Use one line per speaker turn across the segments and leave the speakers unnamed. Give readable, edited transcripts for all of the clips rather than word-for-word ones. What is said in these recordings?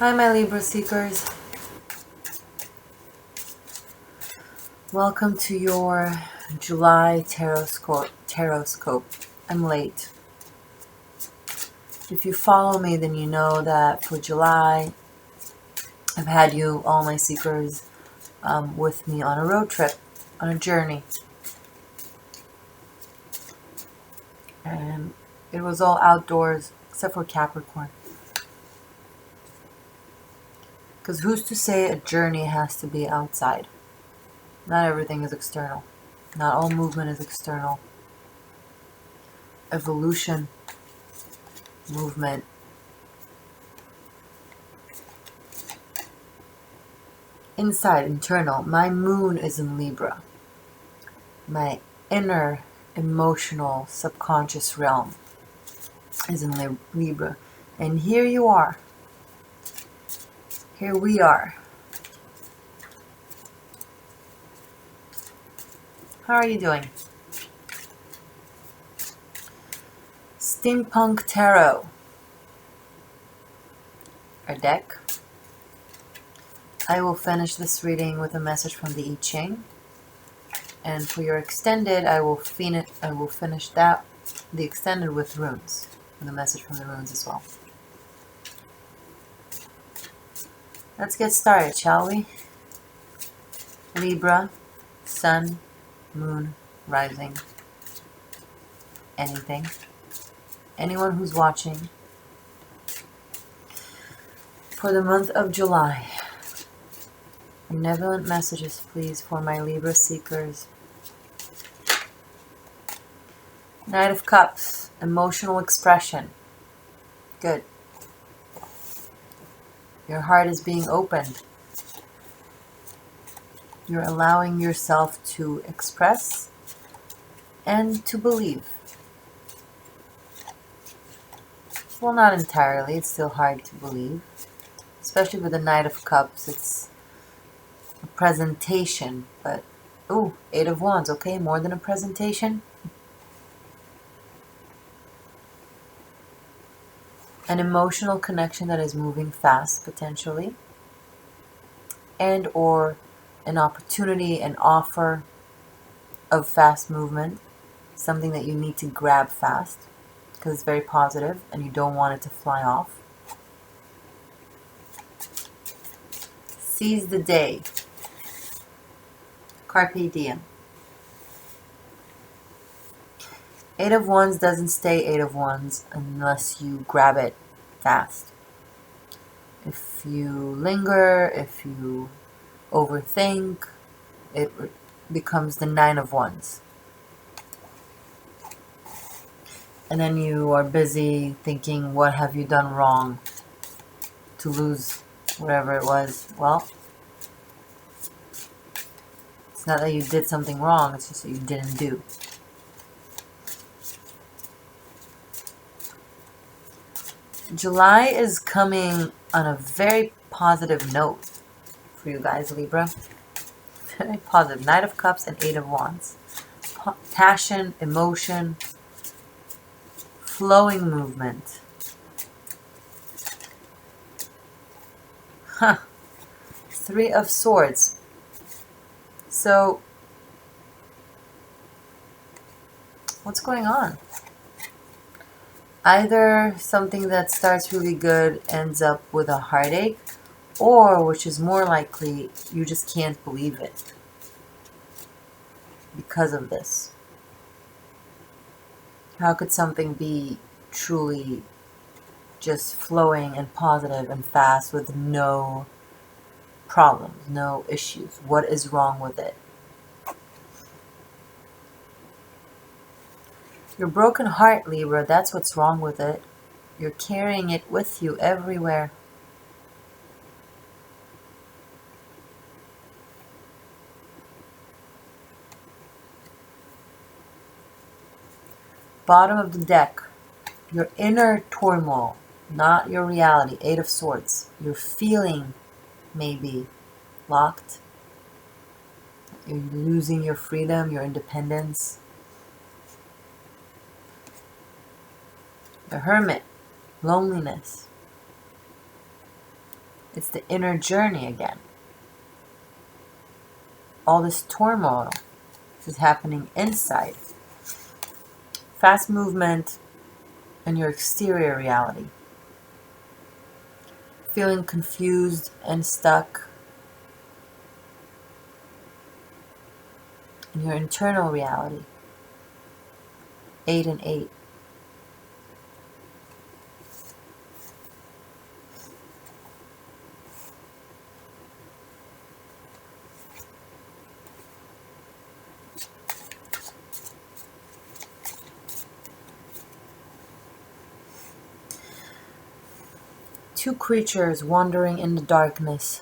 Hi, my Libra seekers. Welcome to your July Tarot-scope. I'm late. If you follow me, then you know that for July, I've had you, all my seekers, with me on a road trip, on a journey. And it was all outdoors, except for Capricorn. Because who's to say a journey has to be outside? Not everything is external. Not all movement is external. Evolution, movement, inside, internal. My moon is in Libra. My inner emotional subconscious realm is in Libra. And here you are. Here we are. How are you doing? Steampunk Tarot. A deck. I will finish this reading with a message from the I Ching. And for your extended, I will finish that, the extended, with runes. With a message from the runes as well. Let's get started, shall we? Libra, Sun, Moon, Rising, anything. Anyone who's watching. For the month of July. Benevolent messages, please, for my Libra seekers. Knight of Cups, emotional expression. Good. Your heart is being opened. You're allowing yourself to express and to believe. Well, not entirely. It's still hard to believe. Especially with the Knight of Cups. It's a presentation. But, ooh, Eight of Wands. Okay, more than a presentation. An emotional connection that is moving fast, potentially. And or an opportunity, an offer of fast movement. Something that you need to grab fast. Because it's very positive and you don't want it to fly off. Seize the day. Carpe diem. Eight of Wands doesn't stay Eight of Wands unless you grab it fast. If you linger, if you overthink, it becomes the Nine of Wands. And then you are busy thinking, what have you done wrong to lose whatever it was? Well, it's not that you did something wrong, it's just that you didn't do. July is coming on a very positive note for you guys, Libra. Very positive. Knight of Cups and Eight of Wands. Passion, emotion, flowing movement. Three of Swords. So, what's going on? Either something that starts really good ends up with a heartache, or, which is more likely, you just can't believe it because of this. How could something be truly just flowing and positive and fast with no problems, no issues? What is wrong with it? Your broken heart, Libra, that's what's wrong with it. You're carrying it with you everywhere. Bottom of the deck, your inner turmoil, not your reality. Eight of Swords. You're feeling maybe locked. You're losing your freedom, your independence. The Hermit, loneliness. It's the inner journey again. All this turmoil is happening inside. Fast movement in your exterior reality. Feeling confused and stuck in your internal reality. 8 and 8. Two creatures wandering in the darkness.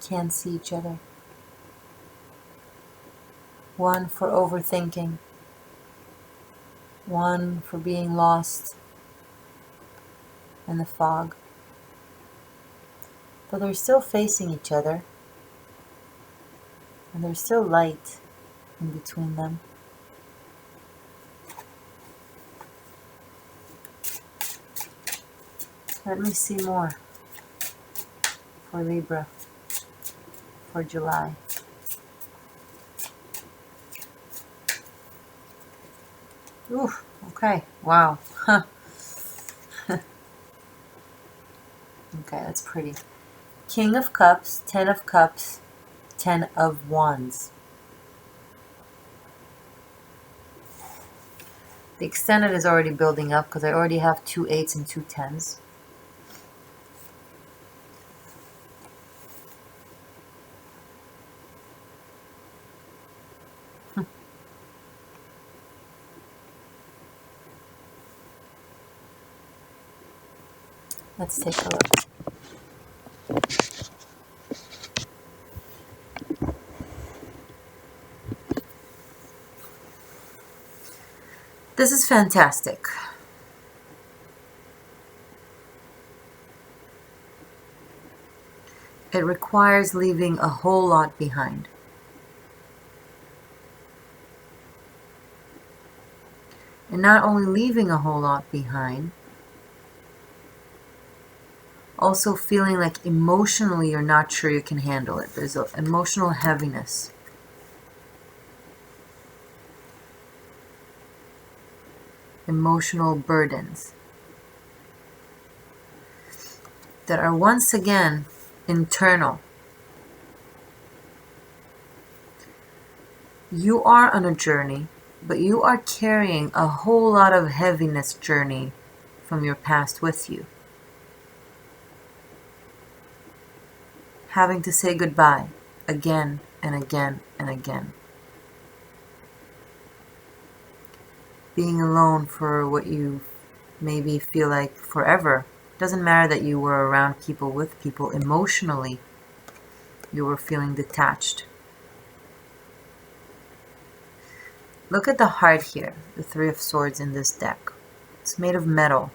Can't see each other. One for overthinking. One for being lost in the fog. But they're still facing each other. And there's still light in between them. Let me see more for Libra for July. Ooh, okay, wow. Huh. Okay, that's pretty. King of Cups, 10 of Cups, 10 of Wands. The extended is already building up because I already have 2 8s and 2 10s. Let's take a look. This is fantastic. It requires leaving a whole lot behind. And not only leaving a whole lot behind, also feeling like emotionally you're not sure you can handle it. There's an emotional heaviness. Emotional burdens that are once again internal. You are on a journey, but you are carrying a whole lot of heaviness journey from your past with you. Having to say goodbye again and again and again. Being alone for what you maybe feel like forever. Doesn't matter that you were around people, with people, emotionally you were feeling detached. Look at the heart here, the 3 of Swords in this deck. It's made of metal.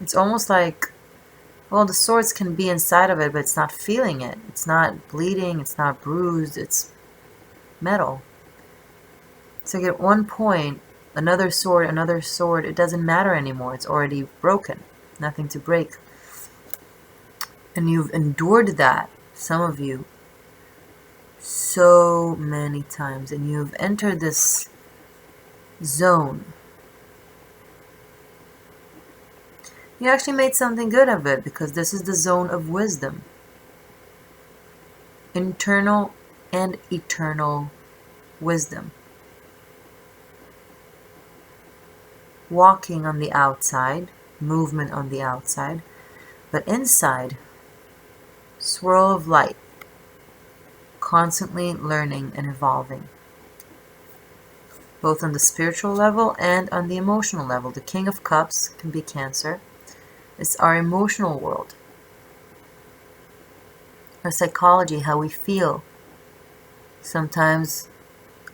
It's almost like, well, the swords can be inside of it, but it's not feeling it. It's not bleeding, it's not bruised, it's metal. It's like at one point, another sword, it doesn't matter anymore. It's already broken. Nothing to break. And you've endured that, some of you, so many times. And you've entered this zone. You actually made something good of it, because this is the zone of wisdom. Internal and eternal wisdom. Walking on the outside, movement on the outside, but inside, swirl of light, constantly learning and evolving, both on the spiritual level and on the emotional level. The King of Cups can be Cancer. It's our emotional world, our psychology, how we feel, sometimes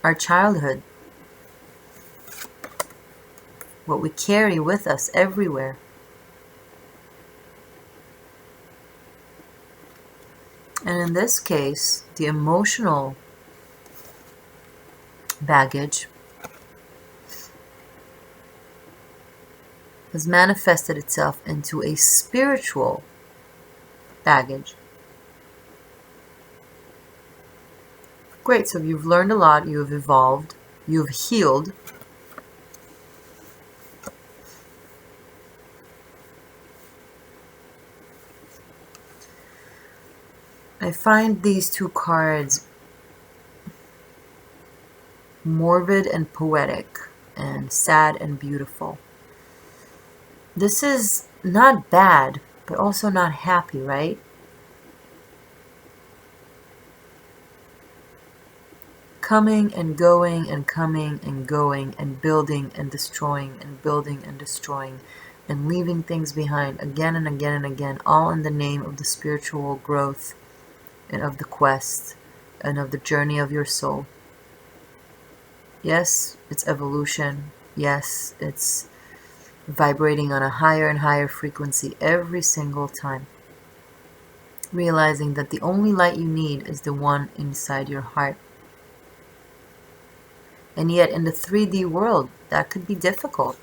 our childhood, what we carry with us everywhere. And in this case, the emotional baggage has manifested itself into a spiritual baggage. Great, so you've learned a lot, you've evolved, you've healed. I find these two cards morbid and poetic, and sad and beautiful. This is not bad, but also not happy, right? Coming and going and coming and going and building and destroying and building and destroying and leaving things behind again and again and again, all in the name of the spiritual growth and of the quest and of the journey of your soul. Yes, it's evolution. Yes, it's vibrating on a higher and higher frequency every single time. Realizing that the only light you need is the one inside your heart. And yet in the 3D world, that could be difficult.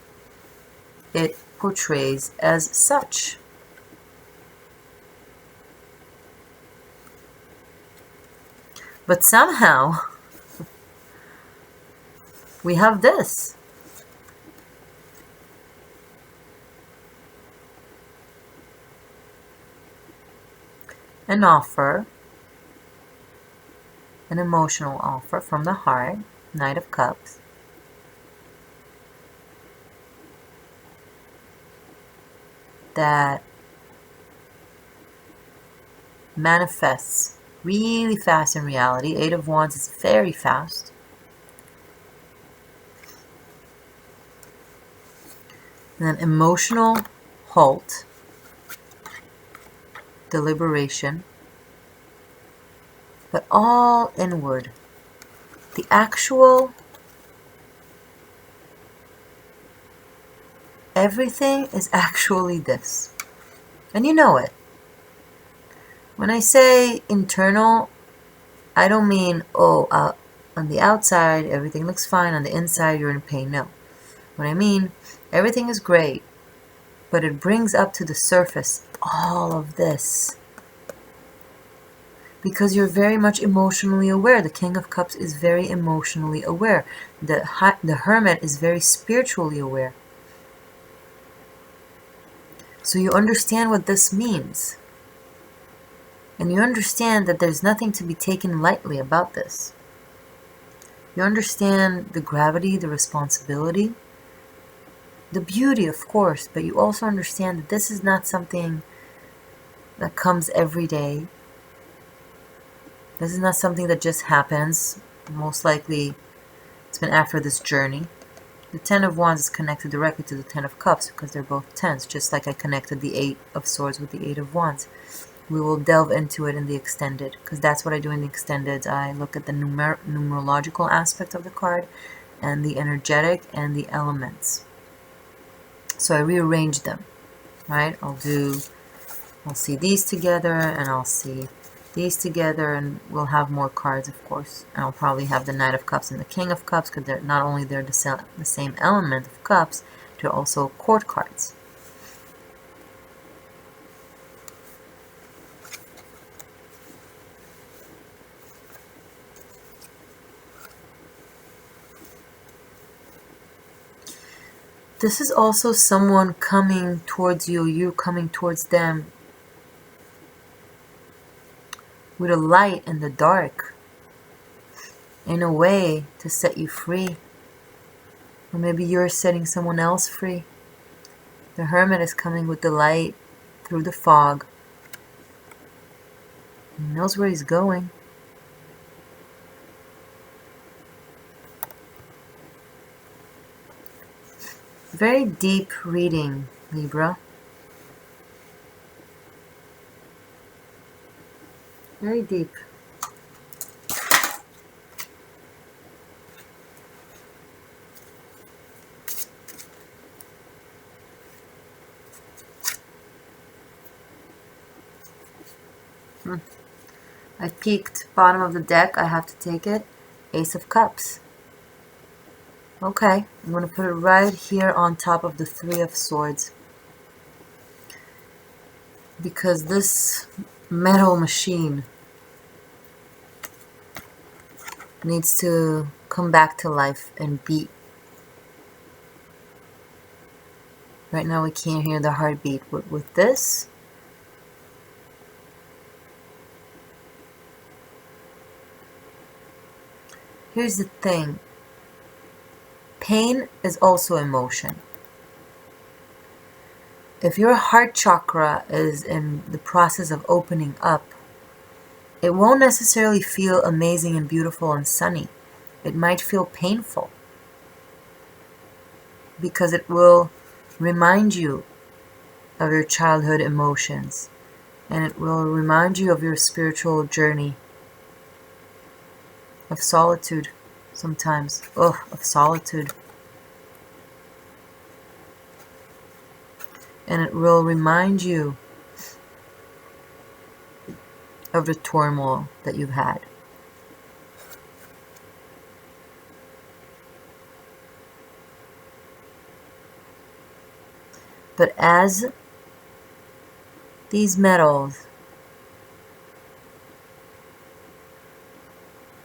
It portrays as such. But somehow, we have this. An offer, an emotional offer from the heart, Knight of Cups. That manifests really fast in reality. 8 of Wands is very fast. And then emotional halt, deliberation, but all inward. The actual, everything is actually this. And you know it. When I say internal, I don't mean, on the outside everything looks fine, on the inside you're in pain. No. What I mean, everything is great, but it brings up to the surface all of this. Because you're very much emotionally aware. The King of Cups is very emotionally aware. The Hermit is very spiritually aware. So you understand what this means. And you understand that there's nothing to be taken lightly about this. You understand the gravity, the responsibility, the beauty, of course, but you also understand that this is not something that comes every day. This is not something that just happens. Most likely, it's been after this journey. The 10 of Wands is connected directly to the 10 of Cups because they're both 10s, just like I connected the 8 of Swords with the 8 of Wands. We will delve into it in the extended, because that's what I do in the extended. I look at the numerological aspect of the card and the energetic and the elements. So I rearrange them, right? I'll see these together, and I'll see these together, and we'll have more cards, of course. And I'll probably have the Knight of Cups and the King of Cups, because they're not only the same element of cups, they're also court cards. This is also someone coming towards you, you coming towards them, with a light in the dark, in a way to set you free. Or maybe you're setting someone else free. The Hermit is coming with the light through the fog. He knows where he's going. Very deep reading, Libra. Very deep. I peeked bottom of the deck. I have to take it. Ace of Cups. Okay, I'm going to put it right here on top of the Three of Swords. Because this metal machine needs to come back to life and beat. Right now we can't hear the heartbeat, but with this, here's the thing. Pain is also emotion. If your heart chakra is in the process of opening up, it won't necessarily feel amazing and beautiful and sunny. It might feel painful because it will remind you of your childhood emotions, and it will remind you of your spiritual journey of solitude sometimes. Of solitude. And it will remind you of the turmoil that you've had. But as these metals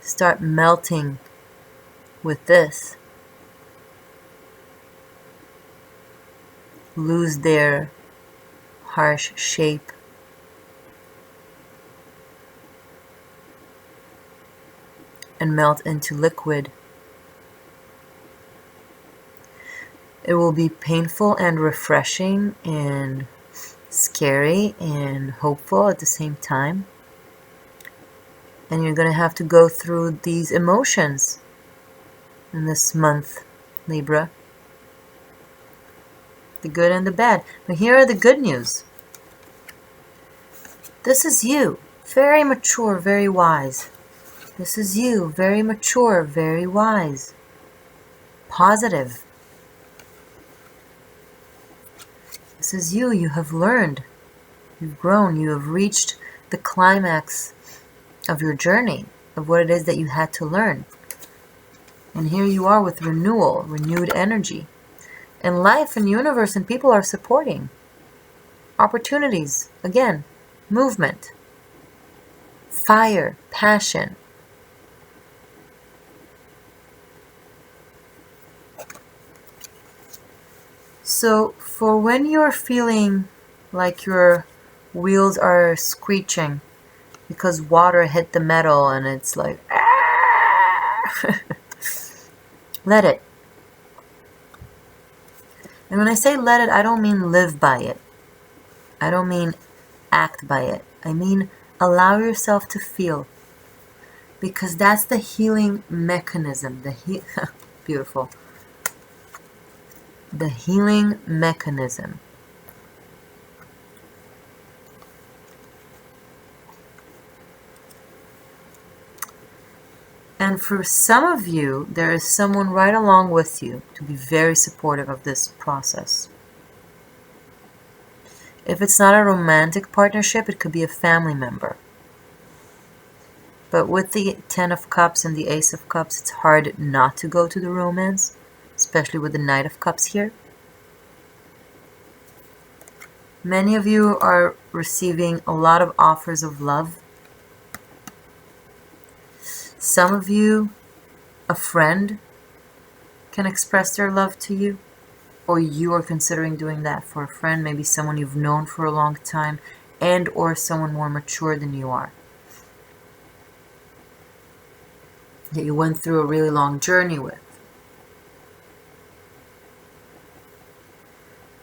start melting with this, lose their harsh shape, and melt into liquid, it will be painful and refreshing and scary and hopeful at the same time. And you're going to have to go through these emotions in this month, Libra. The good and the bad. But here are the good news. This is you, very mature, very wise. This is you, very mature, very wise. Positive. This is you, you have learned. You've grown, you have reached the climax of your journey, of what it is that you had to learn. And here you are with renewal, renewed energy. And life and universe and people are supporting. Opportunities, again, movement, fire, passion. So for when you're feeling like your wheels are screeching because water hit the metal and it's like, let it. And when I say let it, I don't mean live by it. I don't mean act by it. I mean allow yourself to feel. Because that's the healing mechanism. Beautiful. The healing mechanism. And for some of you, there is someone right along with you to be very supportive of this process. If it's not a romantic partnership, it could be a family member. But with the Ten of Cups and the Ace of Cups, it's hard not to go to the romance, especially with the Knight of Cups here. Many of you are receiving a lot of offers of love. Some of you, a friend can express their love to you, or you are considering doing that for a friend, maybe someone you've known for a long time, and or someone more mature than you are, that you went through a really long journey with.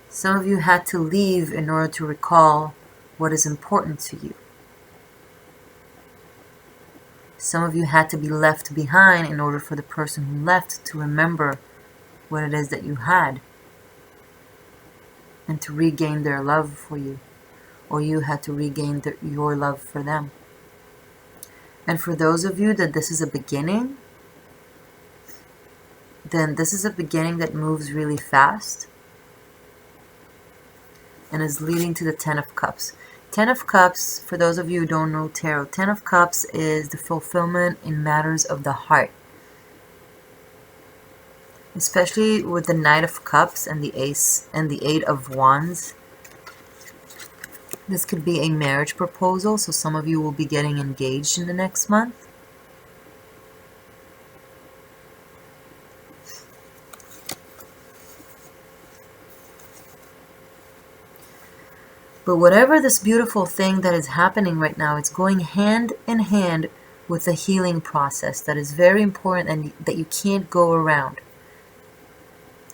Some of you had to leave in order to recall what is important to you. Some of you had to be left behind in order for the person who left to remember what it is that you had and to regain their love for you, or you had to regain your love for them. And for those of you that this is a beginning, then this is a beginning that moves really fast and is leading to the Ten of Cups. Ten of Cups, for those of you who don't know tarot, Ten of Cups is the fulfillment in matters of the heart. especially with the Knight of Cups and the Ace and the Eight of Wands. This could be a marriage proposal, so some of you will be getting engaged in the next month. But whatever this beautiful thing that is happening right now, it's going hand in hand with a healing process that is very important and that you can't go around.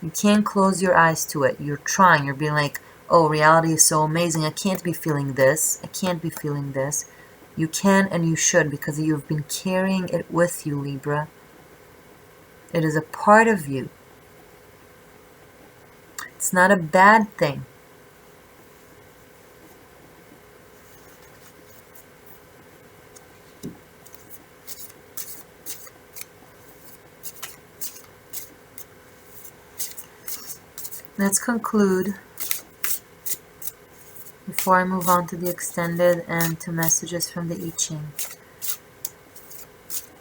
You can't close your eyes to it. You're trying. You're being like, oh, reality is so amazing. I can't be feeling this. I can't be feeling this. You can and you should, because you've been carrying it with you, Libra. It is a part of you. It's not a bad thing. Let's conclude before I move on to the extended and to messages from the I Ching.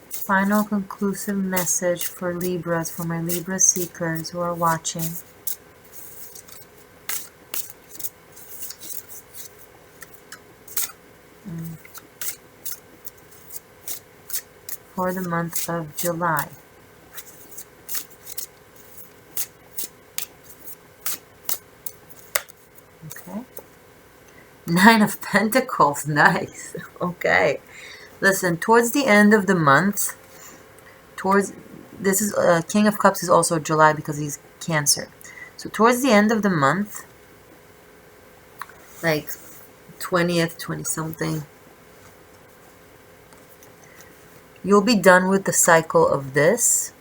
Final conclusive message for Libras, for my Libra seekers who are watching. For the month of July. Okay. Nine of Pentacles, nice. Okay. Listen, towards the end of the month, this is King of Cups is also July because he's Cancer. So towards the end of the month, like 20th, 20 something, you'll be done with the cycle of this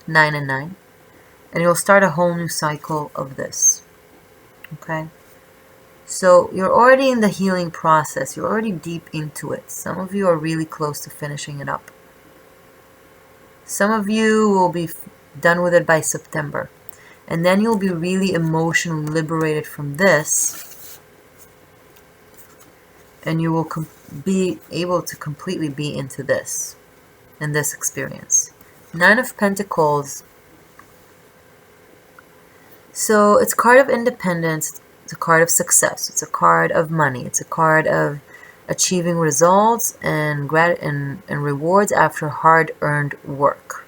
9 and 9, and you'll start a whole new cycle of this. Okay, so you're already in the healing process. You're already deep into it. Some of you are really close to finishing it up. Some of you will be done with it by September, and then you'll be really emotionally liberated from this, and you will be able to completely be into this and this experience. Nine of Pentacles. So it's a card of independence, it's a card of success, it's a card of money, it's a card of achieving results and rewards after hard-earned work.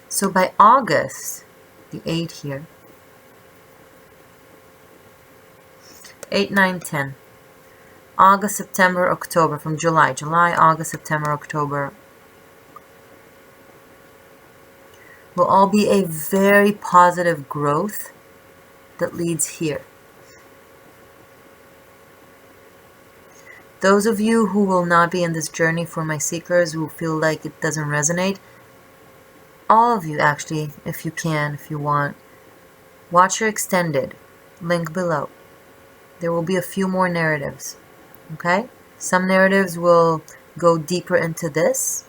So by August, the 8 here, 8, 9, 10. August, September, October, from July, August, September, October, will all be a very positive growth that leads here. Those of you who will not be in this journey, for my seekers who feel like it doesn't resonate, all of you actually, if you can, if you want, watch your extended, link below. There will be a few more narratives, okay? Some narratives will go deeper into this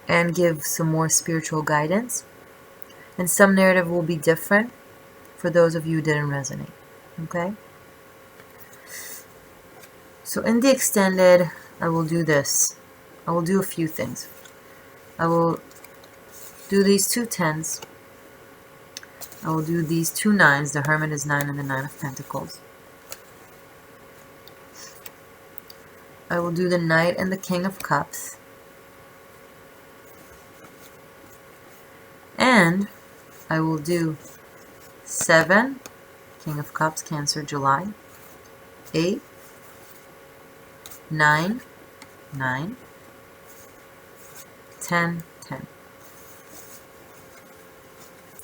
and give some more spiritual guidance. And some narrative will be different for those of you who didn't resonate, okay? So in the extended, I will do this. I will do a few things. I will do these 2 10s. I will do these 2 9s. The Hermit is 9 and the 9 of Pentacles. I will do the Knight and the King of Cups. And I will do 7, King of Cups, Cancer, July. 8, 9, 9, 10, 10.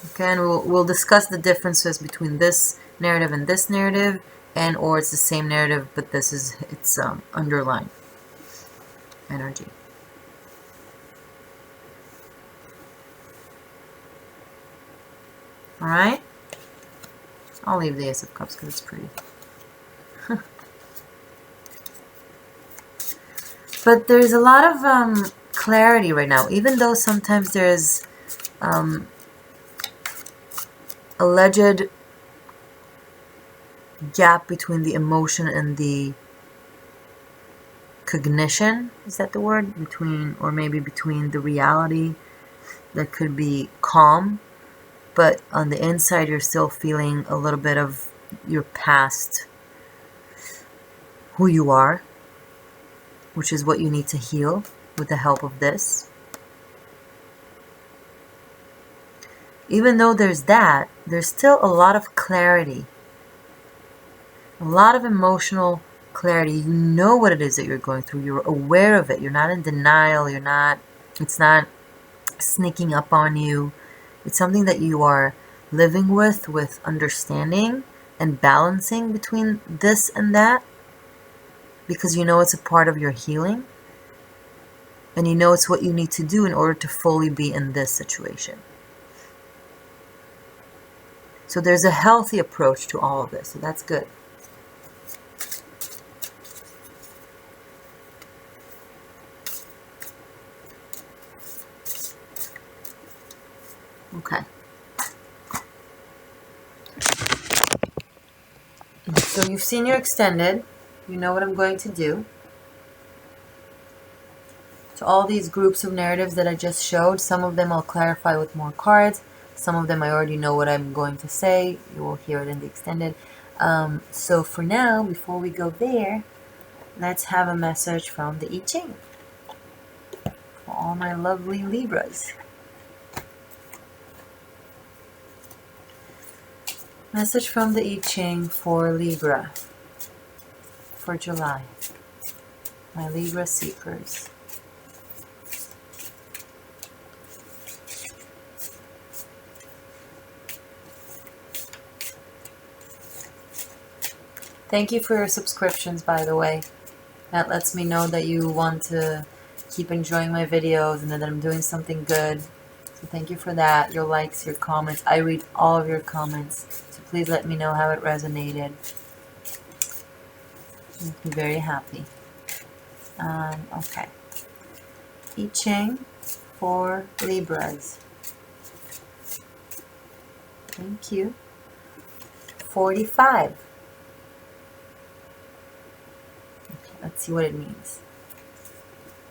Okay, and we'll discuss the differences between this narrative and this narrative, and or it's the same narrative, but this is its underlying energy. All right. I'll leave the Ace of Cups because it's pretty. But there's a lot of clarity right now, even though sometimes there's alleged gap between the emotion and the cognition, is that the word? Between, or maybe between the reality that could be calm, but on the inside you're still feeling a little bit of your past, who you are, which is what you need to heal with the help of this. Even though there's that, there's still a lot of clarity, a lot of emotional clarity. You know what it is that you're going through. You're aware of it. You're not in denial. It's not sneaking up on you. It's something that you are living with understanding and balancing between this and that, because you know it's a part of your healing, and you know it's what you need to do in order to fully be in this situation. So there's a healthy approach to all of this, so that's good. Okay. So you've seen your extended. You know what I'm going to do. To all these groups of narratives that I just showed, some of them I'll clarify with more cards. Some of them I already know what I'm going to say. You will hear it in the extended. So for now, before we go there, let's have a message from the I Ching for all my lovely Libras. Message from the I Ching for Libra for July. My Libra seekers. Thank you for your subscriptions, by the way. That lets me know that you want to keep enjoying my videos and that I'm doing something good. So thank you for that. Your likes, your comments. I read all of your comments. So please let me know how it resonated. Make me very happy. Okay. I Ching for Libras. Thank you. 45. Let's see what it means.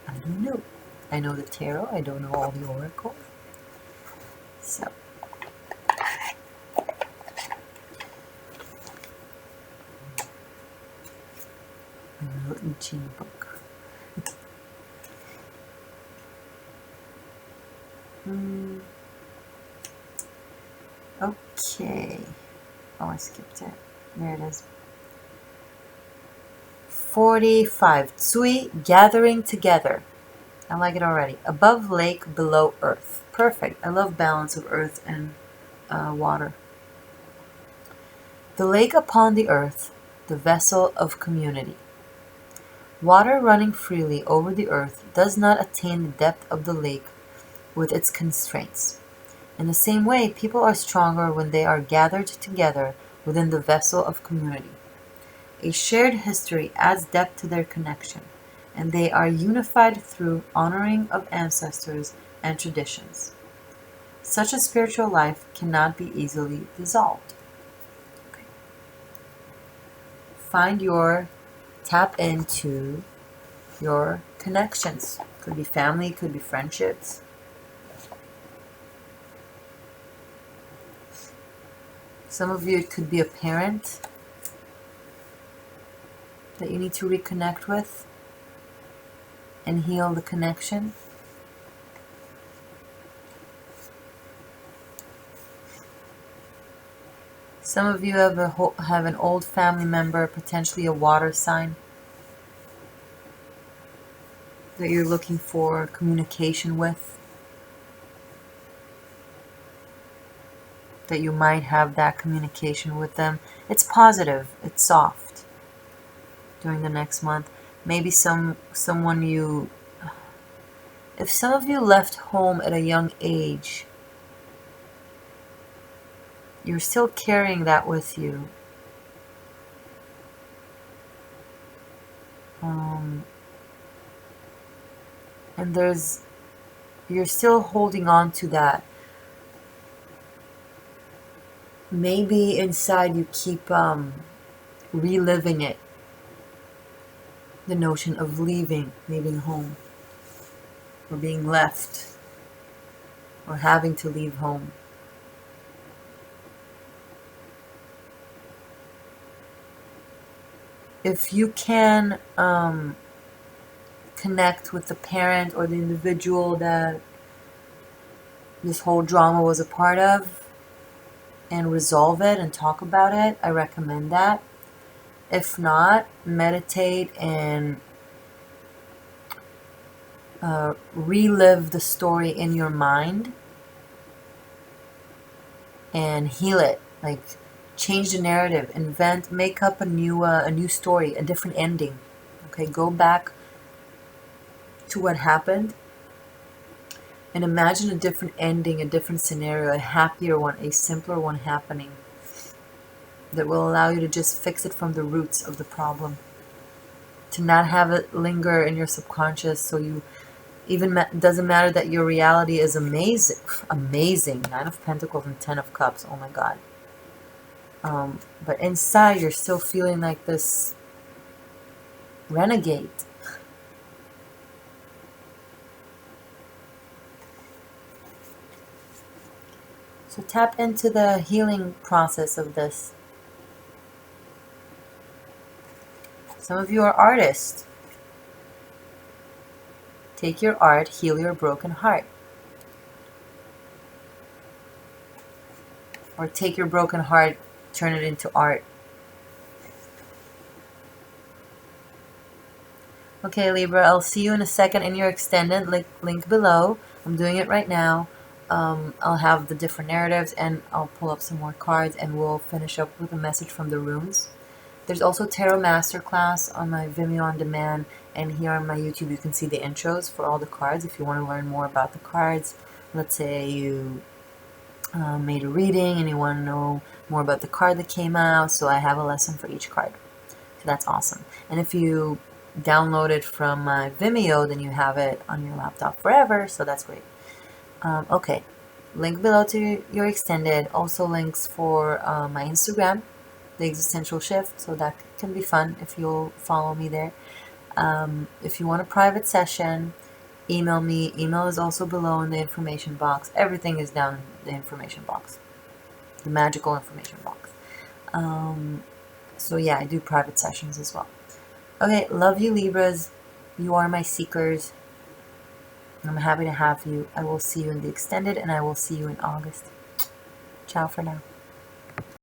I don't know. I know the tarot. I don't know all the oracles. So. A little I Ching book. Okay. Oh, I skipped it. There it is. 45. Tsui, gathering together. I like it already. Above lake, below earth. Perfect. I love balance of earth and water. The lake upon the earth, the vessel of community. Water running freely over the earth does not attain the depth of the lake with its constraints. In the same way, people are stronger when they are gathered together within the vessel of community. A shared history adds depth to their connection, and they are unified through honoring of ancestors and traditions. Such a spiritual life cannot be easily dissolved. Okay. Tap into your connections. Could be family, could be friendships. Some of you, it could be a parent that you need to reconnect with and heal the connection. Some of you have an old family member, potentially a water sign, that you're looking for communication with. That you might have that communication with them. It's positive, it's soft. During the next month, maybe someone you, if some of you left home at a young age, you're still carrying that with you. And you're still holding on to that. maybe inside you keep reliving it, the notion of leaving home, or being left, or having to leave home. If you can connect with the parent or the individual that this whole drama was a part of and resolve it and talk about it, I recommend that. If not, meditate and relive the story in your mind and heal it. Like, change the narrative, make up a new story, a different ending. Okay, go back to what happened and imagine a different ending, a different scenario, a happier one, a simpler one happening that will allow you to just fix it from the roots of the problem, to not have it linger in your subconscious. So you even doesn't matter that your reality is amazing. 9 of Pentacles and 10 of Cups. Oh my God. But inside you're still feeling like this renegade. So tap into the healing process of this. Some of you are artists. Take your art, heal your broken heart. Or take your broken heart, turn it into art. Okay, Libra, I'll see you in a second in your extended link below. I'm doing it right now. I'll have the different narratives and I'll pull up some more cards and we'll finish up with a message from the runes. There's also Tarot Masterclass on my Vimeo on demand, and here on my YouTube you can see the intros for all the cards if you want to learn more about the cards. Let's say you made a reading and you want to know more about the card that came out, so I have a lesson for each card. So that's awesome. And if you download it from my Vimeo, then you have it on your laptop forever, so that's great. Okay, link below to your extended. Also links for my Instagram, The Existential Shift, so that can be fun if you'll follow me there. If you want a private session, email me. Email is also below in the information box. Everything is down in the information box, the magical information box. So yeah, I do private sessions as well. Okay, love you, Libras. You are my seekers. I'm happy to have you. I will see you in the extended, and I will see you in August. Ciao for now.